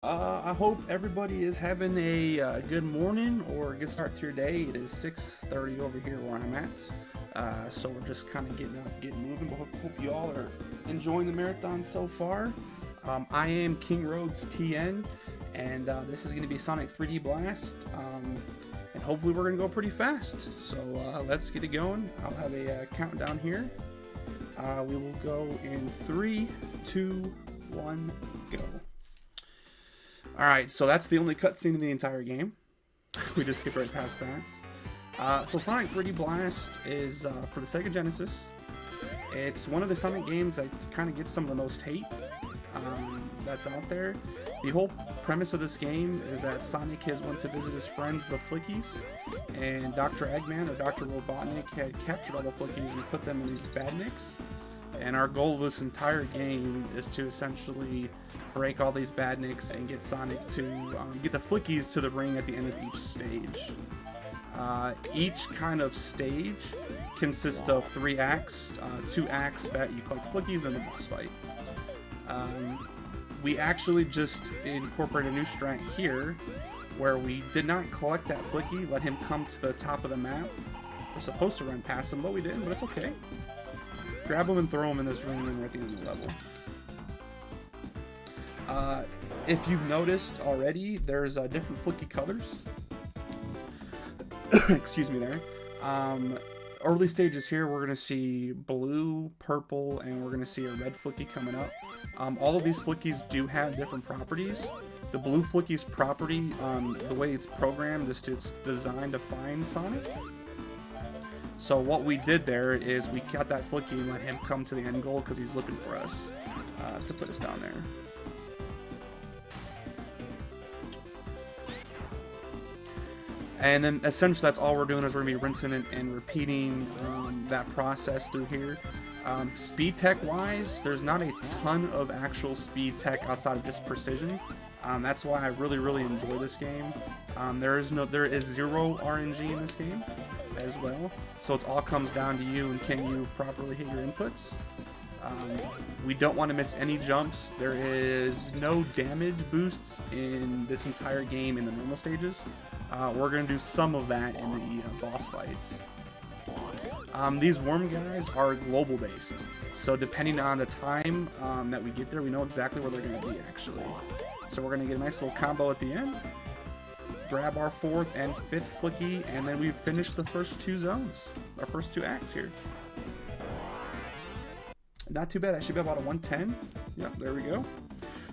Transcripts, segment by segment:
I hope everybody is having a good morning or a good start to your day. It is 6:30 over here where I'm at, so we're just kind of getting up, getting moving. But hope you all are enjoying the marathon so far. I am KingRhodesTN, and this is going to be Sonic 3D Blast, and hopefully we're going to go pretty fast. So let's get it going. I'll have a countdown here. We will go in 3, 2, 1, go. Alright, so that's the only cutscene in the entire game. We just skipped right past that. So Sonic 3D Blast is for the Sega Genesis. It's one of the Sonic games that kind of gets some of the most hate that's out there. The whole premise of this game is that Sonic has went to visit his friends, the Flickies, and Dr. Eggman or Dr. Robotnik had captured all the Flickies and put them in these badniks. And our goal of this entire game is to essentially break all these badniks and get Sonic to get the Flickies to the ring at the end of each stage. Each kind of stage consists of 3 acts, 2 acts that you collect Flickies and the boss fight. We actually just incorporated a new strat here where we did not collect that Flicky, let him come to the top of the map. We're supposed to run past him, but we didn't, but it's okay. Grab him and throw him in this ring and we're at the end of the level. If you've noticed already, there's different Flicky colors. Excuse me there. Early stages here, we're going to see blue, purple, and we're going to see a red Flicky coming up. All of these Flickies do have different properties. The blue Flicky's property, the way it's programmed, is it's designed to find Sonic. So what we did there is we got that Flicky and let him come to the end goal because he's looking for us to put us down there. And then essentially that's all we're doing is we're going to be rinsing and repeating that process through here. Speed tech wise, there's not a ton of actual speed tech outside of just precision. That's why I really enjoy this game. There is 0 RNG in this game as well, so it all comes down to you and can you properly hit your inputs. We don't want to miss any jumps. There is no damage boosts in this entire game in the normal stages. We're going to do some of that in the boss fights. These worm guys are global based, so depending on the time that we get there, we know exactly where they're going to be actually. So we're going to get a nice little combo at the end, grab our 4th and 5th Flicky, and then we've finished the first 2 zones, our first 2 acts here. Not too bad. That should be about a 110. Yep, there we go.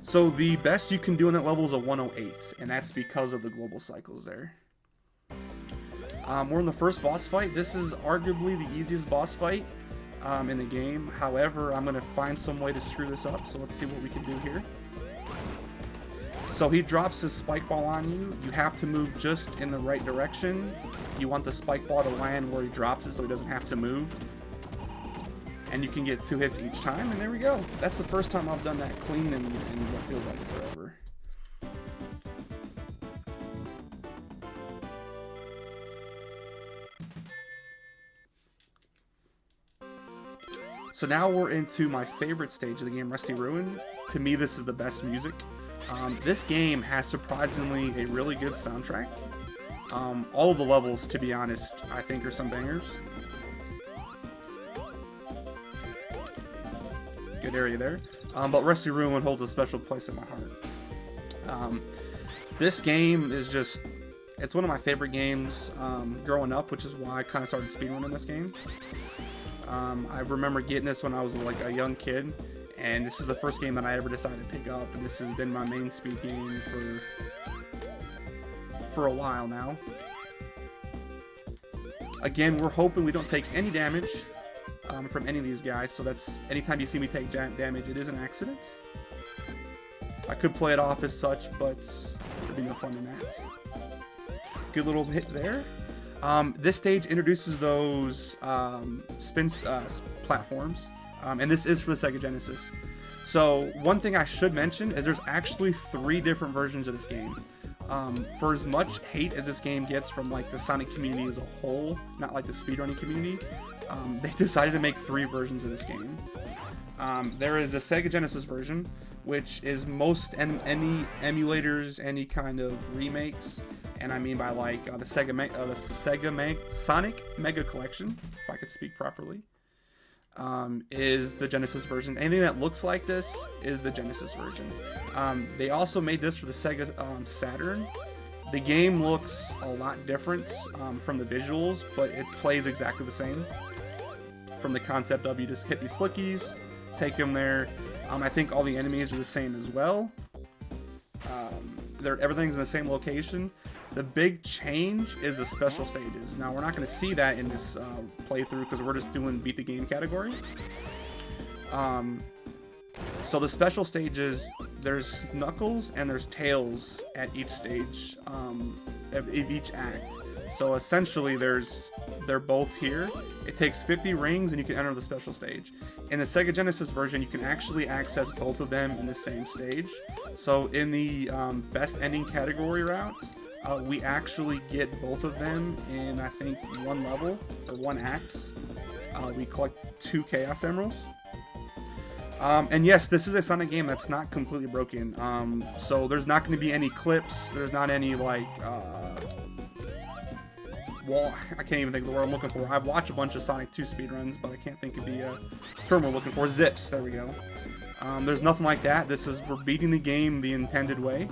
So the best you can do on that level is a 108, and that's because of the global cycles there. We're in the first boss fight. This is arguably the easiest boss fight in the game. However, I'm going to find some way to screw this up, so let's see what we can do here. So he drops his spike ball on you. You have to move just in the right direction. You want the spike ball to land where he drops it so he doesn't have to move. And you can get 2 hits each time, and there we go. That's the first time I've done that clean in what feels like forever. So now we're into my favorite stage of the game, Rusty Ruin. To me, this is the best music. This game has surprisingly a really good soundtrack. All of the levels, to be honest, I think are some bangers. Good area there. But Rusty Ruin holds a special place in my heart. This game is just, it's one of my favorite games growing up, which is why I kind of started speedrunning this game. I remember getting this when I was like a young kid, and this is the first game that I ever decided to pick up, and this has been my main speed game for a while now. Again, we're hoping we don't take any damage from any of these guys, so that's anytime you see me take damage, it is an accident. I could play it off as such, but there'd be no fun in that. Good little hit there. This stage introduces those spin platforms, and this is for the Sega Genesis. So one thing I should mention is there's actually 3 different versions of this game. For as much hate as this game gets from like the Sonic community as a whole, not like the speedrunning community, they decided to make 3 versions of this game. There is the Sega Genesis version, which is most any emulators, any kind of remakes, and I mean by like the Sonic Mega Collection, if I could speak properly, is the Genesis version. Anything that looks like this is the Genesis version. They also made this for the Sega Saturn. The game looks a lot different from the visuals, but it plays exactly the same. From the concept of you just hit these flickies, take them there. I think all the enemies are the same as well. Everything's in the same location. The big change is the special stages. Now, we're not going to see that in this playthrough because we're just doing beat the game category. So the special stages, there's Knuckles and there's Tails at each stage, of each act. So essentially, they're both here. It takes 50 rings and you can enter the special stage. In the Sega Genesis version, you can actually access both of them in the same stage. So in the best ending category routes, we actually get both of them in, I think, one level or one act. We collect 2 Chaos Emeralds. And yes, this is a Sonic game that's not completely broken. So there's not going to be any clips. There's not any like well, I can't even think of the word I'm looking for. I've watched a bunch of Sonic 2 speedruns, but I can't think of the term we're looking for. Zips, there we go. There's nothing like that. We're beating the game the intended way.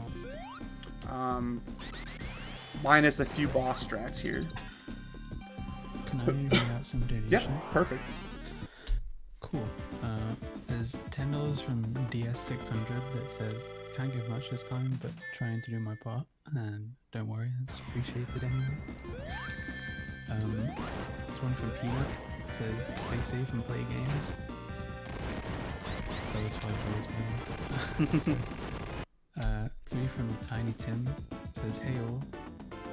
Minus a few boss strats here. Can I read out some donation? Yep, perfect. Cool. There's $10 from DS600 that says, can't give much this time, but trying to do my part. And don't worry, it's appreciated anyway. There's one from Peanut. It says, stay safe and play games. That was $5 more. 3 from Tiny Tim. It says, hey all,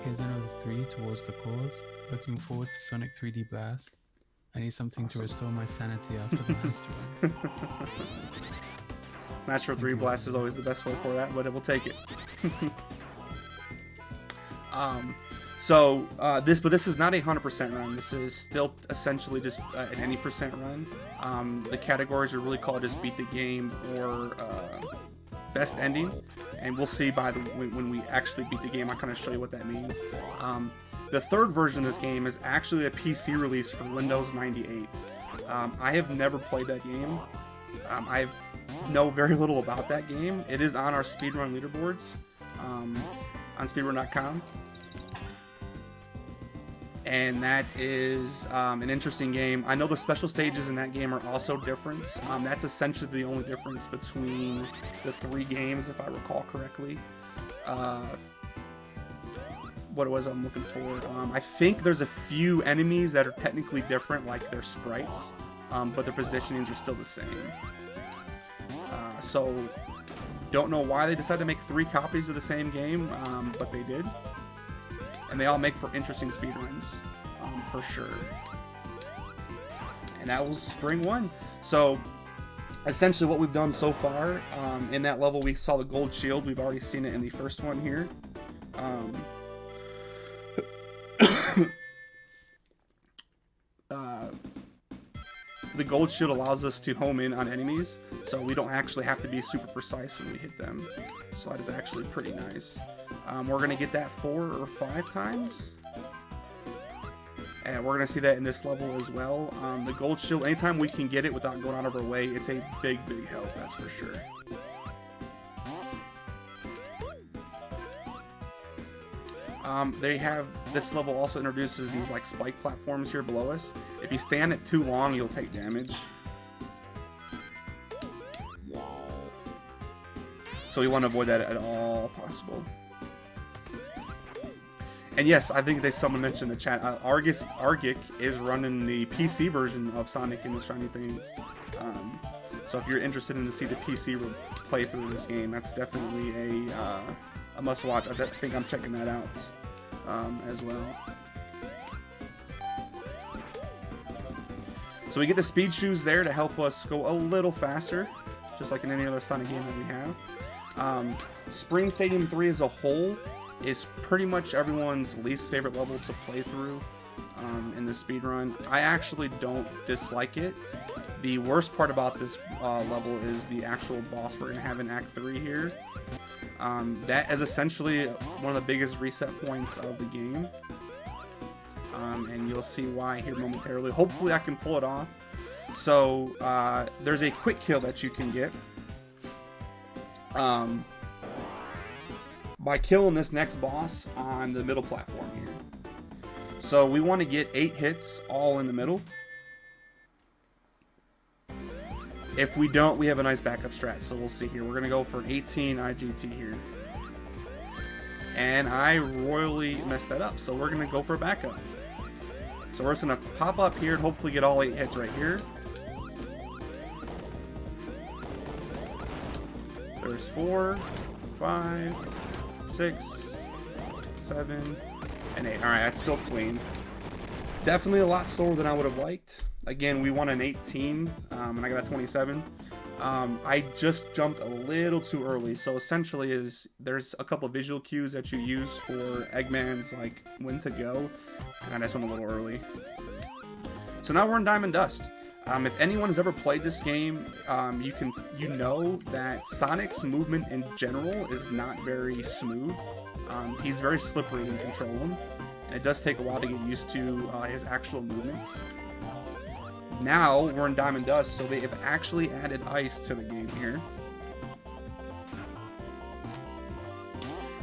here's another 3 towards the cause. Looking forward to Sonic 3D Blast. I need something to restore my sanity after the last one. Natural 3 Blast is always the best way for that, but it will take it. This is not a 100% run. This is still essentially just an any percent run. The categories are really called just beat the game or best ending, and we'll see when we actually beat the game. I'll kind of show you what that means. The third version of this game is actually a PC release for Windows 98. I have never played that game. I know very little about that game. It is on our speedrun leaderboards on speedrun.com. And that is an interesting game. I know the special stages in that game are also different. That's essentially the only difference between the 3 games, if I recall correctly. What it was I'm looking for. I think there's a few enemies that are technically different, like their sprites, but their positionings are still the same. So, don't know why they decided to make 3 copies of the same game, but they did. And they all make for interesting speedruns, for sure. And that was Spring 1. So, essentially what we've done so far, in that level we saw the gold shield. We've already seen it in the first one here. The gold shield allows us to home in on enemies, so we don't actually have to be super precise when we hit them. So that is actually pretty nice. We're going to get that 4 or 5 times. And we're going to see that in this level as well. The gold shield, anytime we can get it without going out of our way, it's a big, big help, that's for sure. They have, this level also introduces these like spike platforms here below us. If you stand it too long, you'll take damage. So we want to avoid that at all possible. And yes, I think someone mentioned in the chat, Argic is running the PC version of Sonic and the Shiny Things. So if you're interested in to see the PC playthrough of this game, that's definitely a must watch. I think I'm checking that out as well. So we get the speed shoes there to help us go a little faster, just like in any other Sonic game that we have. Spring Stadium 3 as a whole is pretty much everyone's least favorite level to play through in the speedrun. I actually don't dislike it, The worst part about this level is the actual boss we're going to have in Act 3 here. That is essentially one of the biggest reset points of the game. And you'll see why here momentarily. Hopefully I can pull it off. So there's a quick kill that you can get by killing this next boss on the middle platform here. So we want to get 8 hits all in the middle. If we don't, we have a nice backup strat, so we'll see here. We're going to go for an 18 IGT here. And I royally messed that up, so we're going to go for a backup. So we're just going to pop up here and hopefully get all 8 hits right here. There's 4, 5, 6, 7, and 8. Alright, that's still clean. Definitely a lot slower than I would have liked. Again, we won an 18, and I got a 27. I just jumped a little too early, so essentially there's a couple of visual cues that you use for Eggman's, like, when to go, and I just went a little early. So now we're in Diamond Dust. If anyone has ever played this game, you know that Sonic's movement in general is not very smooth. He's very slippery to control him. It does take a while to get used to his actual movements. Now we're in Diamond Dust, so they have actually added ice to the game here.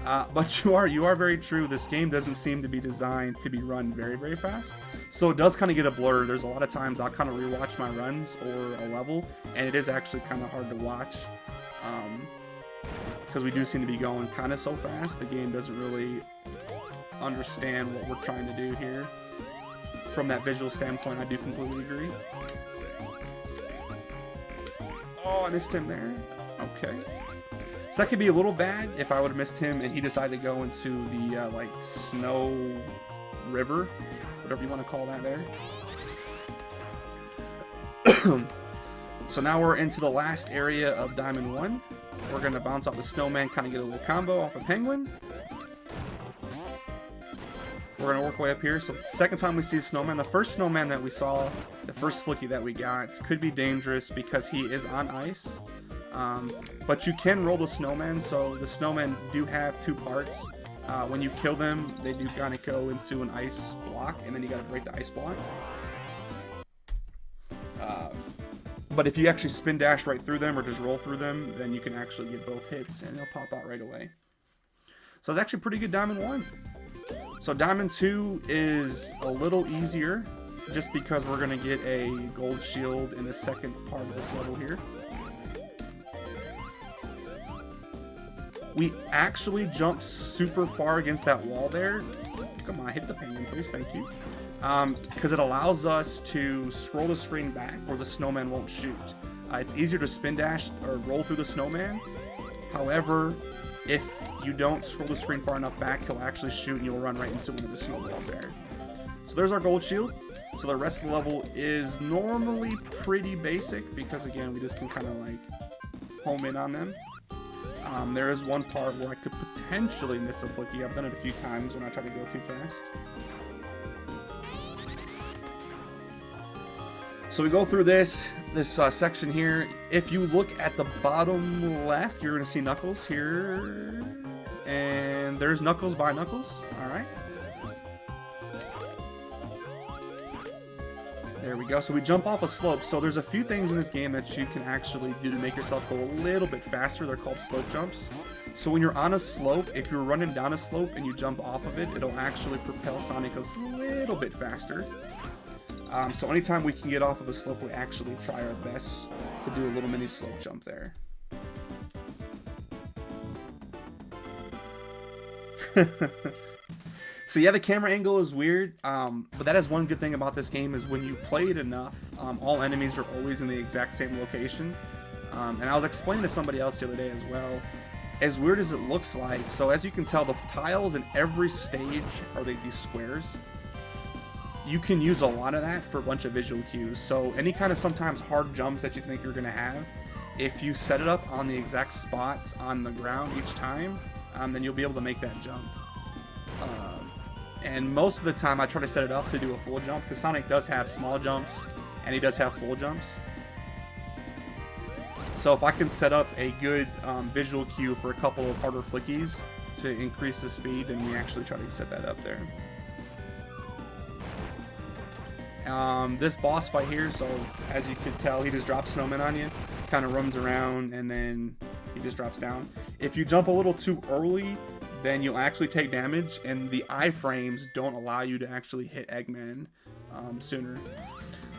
But you are very true. This game doesn't seem to be designed to be run very, very fast. So it does kind of get a blur. There's a lot of times I'll kind of rewatch my runs or a level, and it is actually kind of hard to watch. Because we do seem to be going kind of so fast. The game doesn't really understand what we're trying to do here. From that visual standpoint, I do completely agree. Oh, I missed him there. Okay. So that could be a little bad if I would have missed him and he decided to go into the, like, snow river. Whatever you want to call that there. So now we're into the last area of Diamond 1. We're going to bounce off the snowman, kind of get a little combo off a penguin. We're going to work our way up here. So second time we see a snowman. The first snowman that we saw, the first flicky that we got, could be dangerous because he is on ice. But you can roll the snowman, so the snowmen do have 2 parts. When you kill them, they do kind of go into an ice block, and then you got to break the ice block. But if you actually spin dash right through them or just roll through them, then you can actually get both hits, and they'll pop out right away. So it's actually pretty good Diamond 1. So Diamond 2 is a little easier, just because we're going to get a gold shield in the second part of this level here. We actually jumped super far against that wall there. Come on, hit the penguin, please, thank you. Because it allows us to scroll the screen back where the snowman won't shoot. It's easier to spin dash or roll through the snowman. However, if you don't scroll the screen far enough back, he'll actually shoot and you'll run right into one of the snowballs there. So there's our gold shield. So the rest of the level is normally pretty basic because, again, we just can kind of like home in on them. There is one part where I could potentially miss a flicky. I've done it a few times when I try to go too fast. So we go through this section here. If you look at the bottom left, you're going to see Knuckles here. And there's Knuckles by Knuckles. Alright. There we go. So we jump off a slope. So there's a few things in this game that you can actually do to make yourself go a little bit faster. They're called slope jumps. So when you're on a slope, if you're running down a slope and you jump off of it, it'll actually propel Sonic a little bit faster. So anytime we can get off of a slope, we actually try our best to do a little mini slope jump there. So yeah, the camera angle is weird, but that is one good thing about this game is when you play it enough, all enemies are always in the exact same location. And I was explaining to somebody else the other day as well, as weird as it looks like, so as you can tell, the tiles in every stage are like these squares. You can use a lot of that for a bunch of visual cues. So any kind of sometimes hard jumps that you think you're going to have, if you set it up on the exact spots on the ground each time, then you'll be able to make that jump. And most of the time I try to set it up to do a full jump, because Sonic does have small jumps and he does have full jumps. So if I can set up a good visual cue for a couple of harder flickies to increase the speed, then we actually try to set that up there. This boss fight here, so as you could tell, he just drops snowmen on you, kind of roams around, and then he just drops down. If you jump a little too early, then you'll actually take damage, and the iframes don't allow you to actually hit Eggman sooner.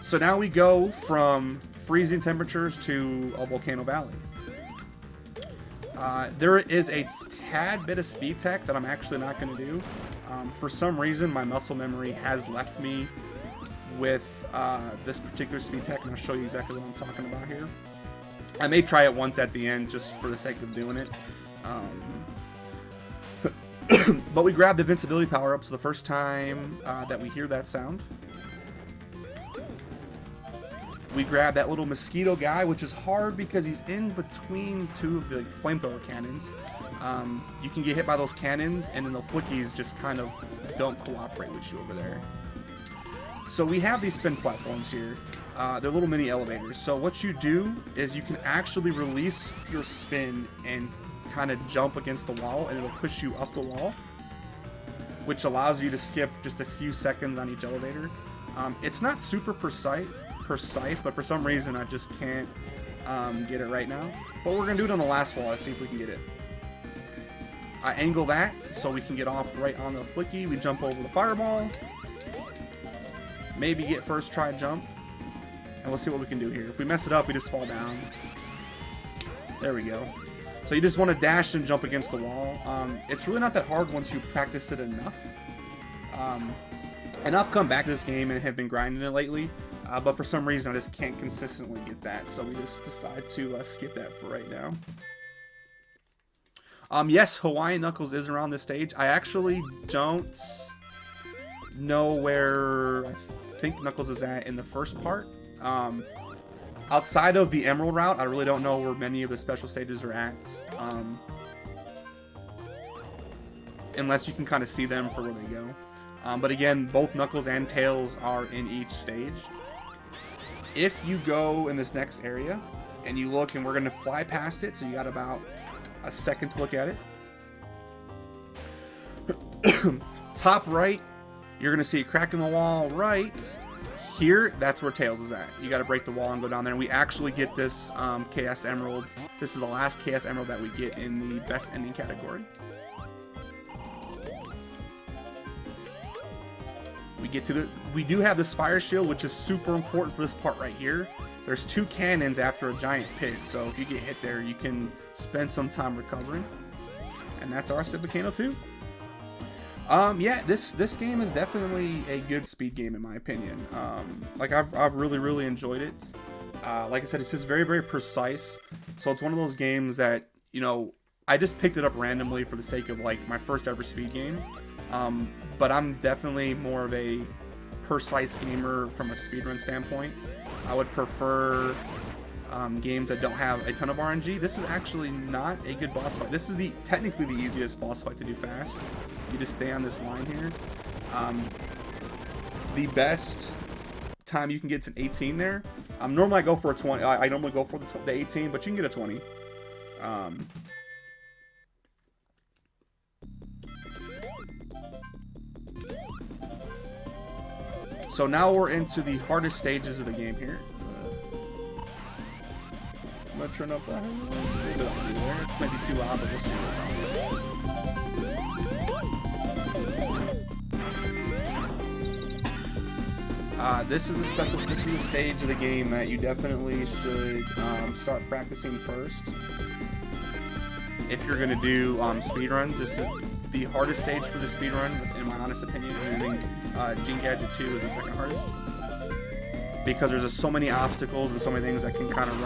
So now we go from freezing temperatures to a Volcano Valley. There is a tad bit of speed tech that I'm actually not going to do. For some reason, my muscle memory has left me with this particular speed tech, and I'll show you exactly what I'm talking about here. I may try it once at the end just for the sake of doing it. But we grab the invincibility power-up, so the first time that we hear that sound, we grab that little mosquito guy, which is hard because he's in between two of the flamethrower cannons. You can get hit by those cannons, and then the flickies just kind of don't cooperate with you over there. So we have these spin platforms here. They're little mini elevators. So what you do is you can actually release your spin and kind of jump against the wall, and it'll push you up the wall, which allows you to skip just a few seconds on each elevator. It's not super precise, but for some reason I just can't get it right now. But we're gonna do it on the last wall. Let's see if we can get it. I angle that so we can get off right on the flicky. We jump over the fireball. Maybe get first try jump, and we'll see what we can do here. If we mess it up, we just fall down. There we go. So you just want to dash and jump against the wall. It's really not that hard once you practice it enough. And I've come back to this game and have been grinding it lately, but for some reason I just can't consistently get that, so we just decide to skip that for right now. Yes, Hawaiian Knuckles is around this stage. I actually don't know where I think Knuckles is at in the first part. Outside of the Emerald route, I really don't know where many of the special stages are at, unless you can kind of see them for where they go. But again, both Knuckles and Tails are in each stage. If you go in this next area and you look, and we're going to fly past it, so you got about a second to look at it. Top right, you're going to see a crack in the wall right here. That's where Tails is at. You got to break the wall and go down there, and we actually get this KS Emerald. This is the last KS Emerald that we get in the best ending category. We do have this fire shield, which is super important for this part right here. There's two cannons after a giant pit, so if you get hit there, you can spend some time recovering. And that's our Volcano 2. Yeah, this game is definitely a good speed game in my opinion. Like I've really enjoyed it. Like I said, it's just very precise. So it's one of those games that, you know, I just picked it up randomly for the sake of like my first ever speed game. But I'm definitely more of a precise gamer from a speedrun standpoint. I would prefer games that don't have a ton of RNG. This is actually not a good boss fight. This is technically the easiest boss fight to do fast. You just stay on this line here. The best time you can get to an 18 there. Normally I go for a 20. I normally go for the 18, but you can get a 20. So now we're into the hardest stages of the game here. I'm gonna turn up that. It's maybe too loud, but we'll see what's on. This is the stage of the game that you definitely should start practicing first. If you're gonna do speedruns, this is the hardest stage for the speedrun, in my honest opinion. And I think Gadget 2 is the second hardest, because there's just so many obstacles and so many things that can kind of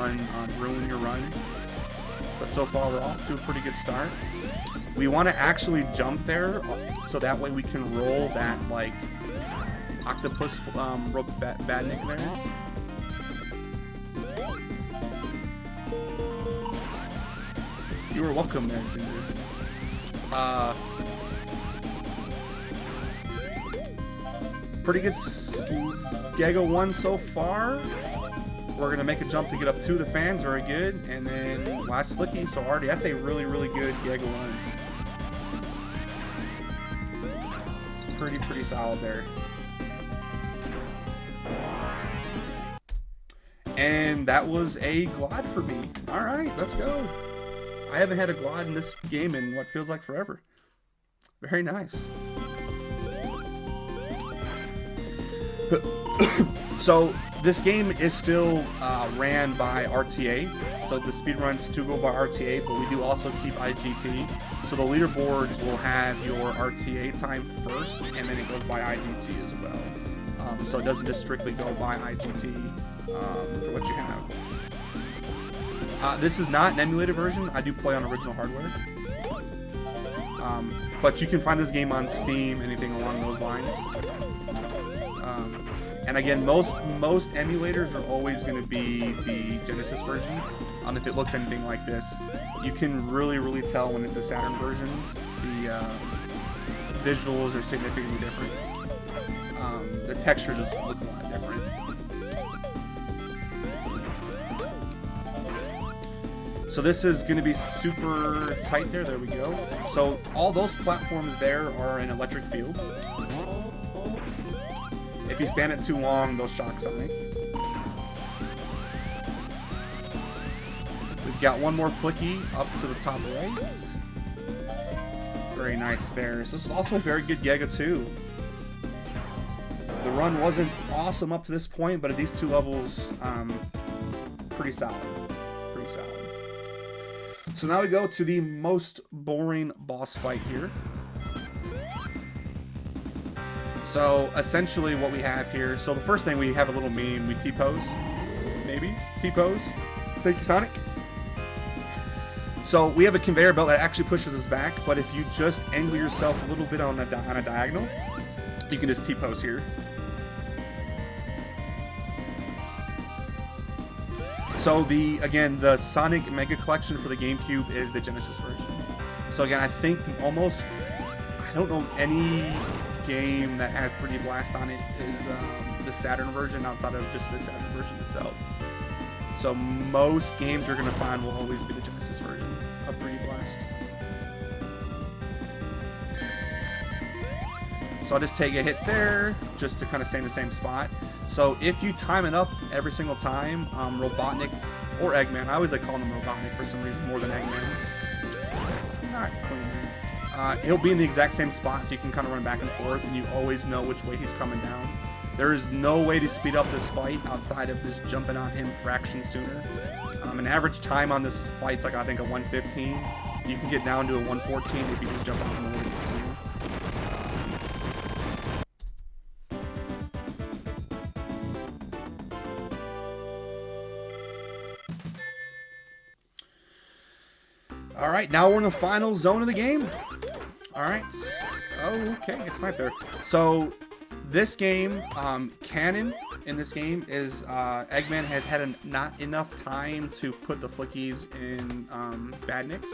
ruin your run. But so far we're off to a pretty good start. We want to actually jump there, so that way we can roll that like octopus badnik there. You were welcome there, Ginger. Pretty good Gago 1 so far. we're gonna make a jump to get up to the fans, very good, and then last flicky, so already that's a really, really good Giga one. Pretty solid there. And that was a Glide for me. Alright, let's go. I haven't had a Glide in this game in what feels like forever. Very nice. So this game is still ran by RTA. So the speedruns do go by RTA, but we do also keep IGT. So the leaderboards will have your RTA time first, and then it goes by IGT as well. So it doesn't just strictly go by IGT for what you have. This is not an emulated version. I do play on original hardware. But you can find this game on Steam, anything along those lines. And again, most emulators are always going to be the Genesis version. If it looks anything like this, you can really tell when it's a Saturn version. The visuals are significantly different. The textures just look a lot different. So this is going to be super tight there. There we go. So all those platforms there are an electric field. If you stand it too long, they'll shock Sonic. We've got one more flicky up to the top right. Very nice there. So this is also a very good Giga too. The run wasn't awesome up to this point, but at these two levels, pretty solid. Pretty solid. So now we go to the most boring boss fight here. So essentially what we have here, so the first thing, we have a little meme, we T-pose, maybe? T-pose. Thank you, Sonic. So we have a conveyor belt that actually pushes us back, but if you just angle yourself a little bit on a diagonal, you can just T-pose here. So again, the Sonic Mega Collection for the GameCube is the Genesis version. So again, I think I don't know any game that has 3D Blast on it is the Saturn version outside of just the Saturn version itself. So most games you're going to find will always be the Genesis version of 3D Blast. So I'll just take a hit there just to kind of stay in the same spot. So if you time it up every single time, Robotnik or Eggman, I always like calling him Robotnik for some reason more than Eggman. It's not clean. He'll be in the exact same spot, so you can kind of run back and forth, and you always know which way he's coming down. There is no way to speed up this fight outside of just jumping on him fractions sooner. An average time on this fight's like, I think, a 1:15. You can get down to a 1:14 if you just jump on him a little bit sooner. Alright, now we're in the final zone of the game. Alright. Oh, okay, it's not there. So, this game, canon in this game is Eggman has had not enough time to put the flickies in Badniks.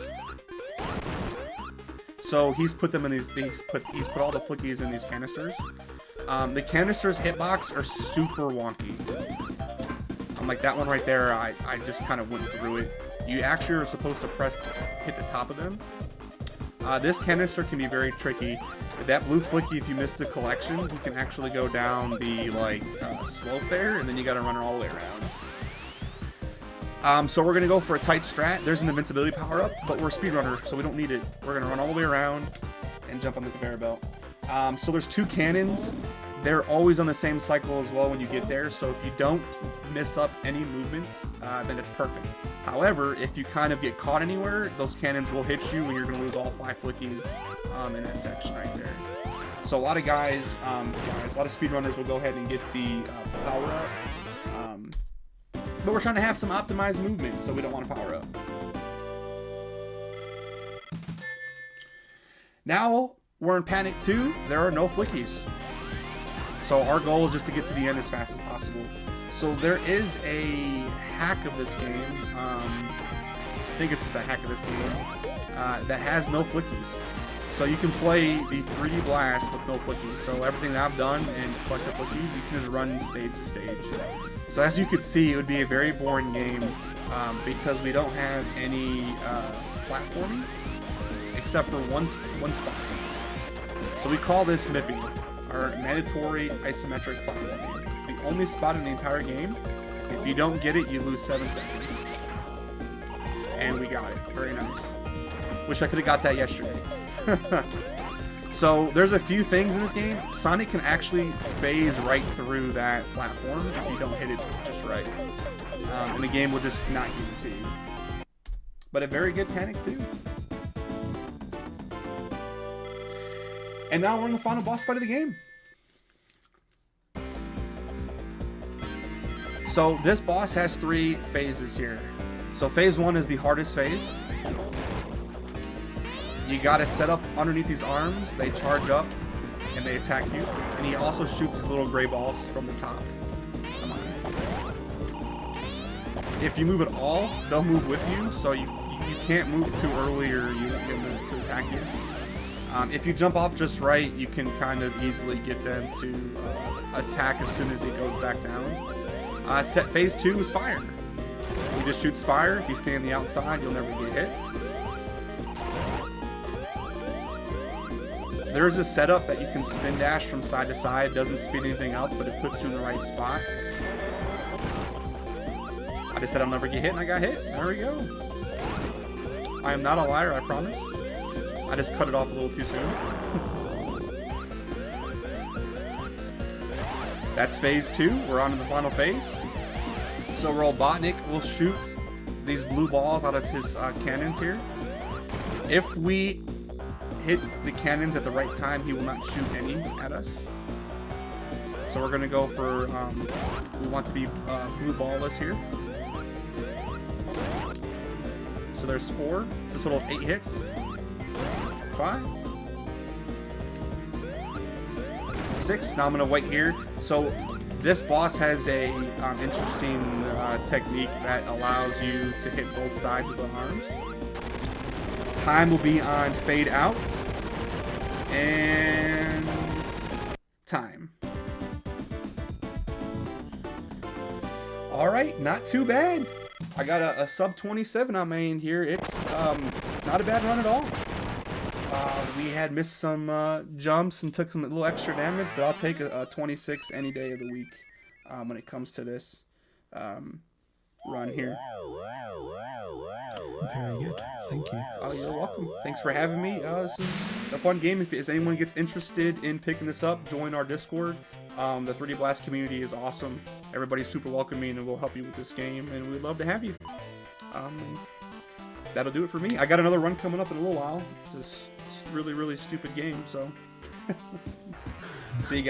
So he's put them in these. He's put all the flickies in these canisters. The canisters hitbox are super wonky. Like that one right there, I just kind of went through it. You actually are supposed to hit the top of them. This canister can be very tricky. That blue flicky, if you miss the collection, you can actually go down the slope there, and then you got to run it all the way around. So we're gonna go for a tight strat. There's an invincibility power up, but we're a speedrunner, so we don't need it. We're gonna run all the way around and jump on the conveyor belt. So there's two cannons. They're always on the same cycle as well when you get there, so if you don't miss up any movement, then it's perfect. However, if you kind of get caught anywhere, those cannons will hit you and you're going to lose all 5 flickies in that section right there. So a lot of guys, a lot of speedrunners will go ahead and get the power up. But we're trying to have some optimized movement, so we don't want to power up. Now, we're in Panic 2. There are no flickies. So our goal is just to get to the end as fast as possible. So there is a hack of this game. I think it's just a hack of this game that has no flickies. So you can play the 3D Blast with no flickies. So everything that I've done and collect the flickies, you can just run stage to stage. So as you could see, it would be a very boring game because we don't have any platforming except for one spot. So we call this MIPI, our mandatory isometric platforming. The only spot in the entire game. If you don't get it, you lose 7 seconds. And we got it. Very nice. Wish I could have got that yesterday. So there's a few things in this game. Sonic can actually phase right through that platform if you don't hit it just right. And the game will just not give it to you. But a very good panic too. And now we're in the final boss fight of the game. So this boss has 3 phases here. So phase 1 is the hardest phase. You gotta set up underneath these arms, they charge up, and they attack you. And he also shoots his little gray balls from the top. Come on. If you move at all, they'll move with you, so you can't move too early or you won't get them to attack you. If you jump off just right, you can kind of easily get them to attack as soon as he goes back down. Phase 2 is fire. He just shoots fire. If you stay on the outside, you'll never get hit. There's a setup that you can spin dash from side to side. It doesn't spin anything out, but it puts you in the right spot. I just said I'll never get hit, and I got hit. There we go. I am not a liar, I promise. I just cut it off a little too soon. That's phase 2. We're on to the final phase. So Robotnik will shoot these blue balls out of his cannons here. If we hit the cannons at the right time, he will not shoot any at us. So we're going to go for, we want to be blue ballless here. So there's 4. It's a total of 8 hits. 5. 6. Now I'm going to wait here. So this boss has a interesting technique that allows you to hit both sides of the arms. Time will be on fade out. And time. Alright, not too bad. I got a sub 27 on my end here. It's not a bad run at all. We had missed some jumps and took some little extra damage, but I'll take a 26 any day of the week when it comes to this run here. Very good. Thank you. Oh, you're welcome. Thanks for having me. This is a fun game. If anyone gets interested in picking this up, join our Discord. The 3D Blast community is awesome. Everybody's super welcoming and will help you with this game, and we'd love to have you. That'll do it for me. I got another run coming up in a little while. It's a really, really stupid game, so see you guys.